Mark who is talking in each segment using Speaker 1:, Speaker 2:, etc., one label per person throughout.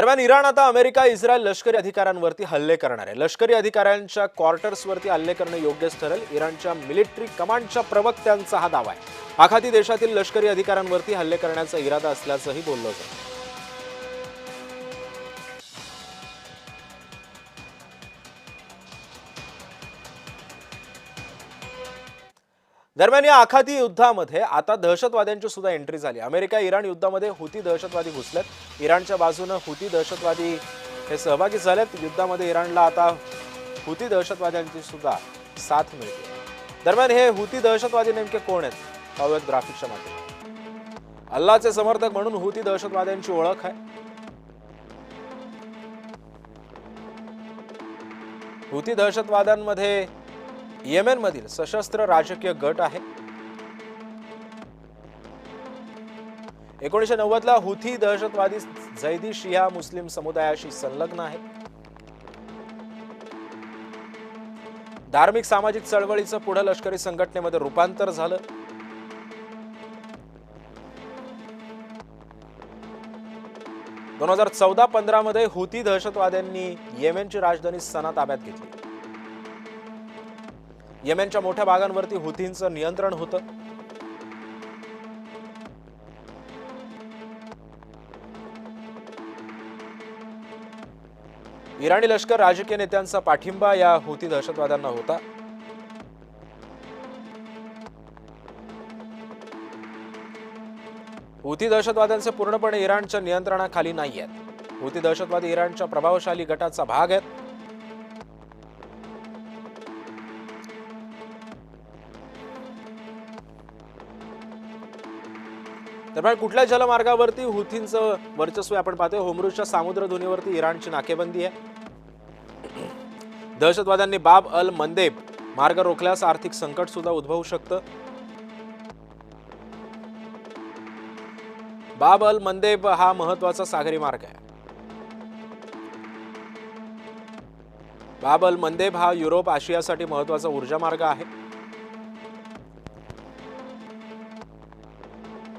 Speaker 1: दरम्यान इराण आता America Israel लष्करी अधिकाऱ्यांवरती हल्ले करणार आहे। लष्करी अधिकाऱ्यांच्या क्वार्टर्सवरती हल्ले करणे योग्यच ठरेल, इराणच्या मिलिटरी कमांडच्या प्रवक्त्यांचा हा दावा आहे। आखाती देशातील लष्करी अधिकाऱ्यांवरती हल्ले करण्याचा इरादा असल्याचंही बोललं जातं। दरम्यान या आखाती युद्धामध्ये आता दहशतवाद्यांची सुद्धा एंट्री झाली। अमेरिका इराण युद्धामध्ये हुती दहशतवादी घुसलेत। इराणच्या बाजूने हुती दहशतवादी हे सहभागी झालेत। युद्धामध्ये इराणला आता हुती दहशतवाद्यांची सुद्धा साथ मिळते। दरम्यान हे हुती दहशतवादी नेमके कोण आहेत पाहूयात ग्राफिक्सच्या माध्यमातून। अल्लाहचे समर्थक म्हणून हुती दहशतवाद्यांची ओळख आहे। हुती दहशतवाद्यांमध्ये येमेन मधील सशस्त्र राजकीय गट आहे। 1990 ला हुथी दहशतवादी झैदी शिया मुस्लिम समुदायाशी संलग्न आहे। धार्मिक सामाजिक चळवळीचं पुढे लष्करी संघटनेमध्ये रूपांतर झालं। दोन 2014-15 मध्ये हुथी दहशतवाद्यांनी येमेनची राजधानी सना ताब्यात घेतली। येमेनच्या मोठ्या भागांवरती हुथींचं नियंत्रण होतं। इराणी लष्कर राजकीय नेत्यांचा पाठिंबा या हुथी दहशतवाद्यांना होता। हुथी दहशतवाद्यांचे पूर्णपणे इराणच्या नियंत्रणाखाली नाही आहेत। हुथी दहशतवादी इराणच्या प्रभावशाली गटाचा भाग आहेत। दरम्यान कुठल्या जलमार्गावरती हुथींचं वर्चस्व आपण पाहतोय। होर्मुझच्या सामुद्रधुनीवरती इराणची नाकेबंदी आहे। दहशतवाद्यांनी बाब अल मंदेब मार्ग रोखल्यास आर्थिक संकट सुद्धा उद्भवू शकतं। बाब अल मंदेब हा महत्वाचा सागरी मार्ग आहे। बाब अल मंदेब हा युरोप आशियासाठी महत्वाचा ऊर्जा मार्ग आहे।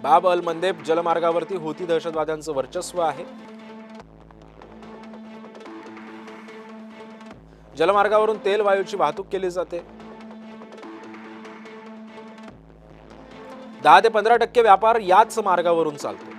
Speaker 1: बाब अल मंदेब जलमार्गावरती हुथी दहशतवाद्यांचं वर्चस्व आहे। जलमार्गावरून तेल वायूची वाहतूक केली जाते। 10 ते 15% व्यापार याच मार्गावरून चालतो।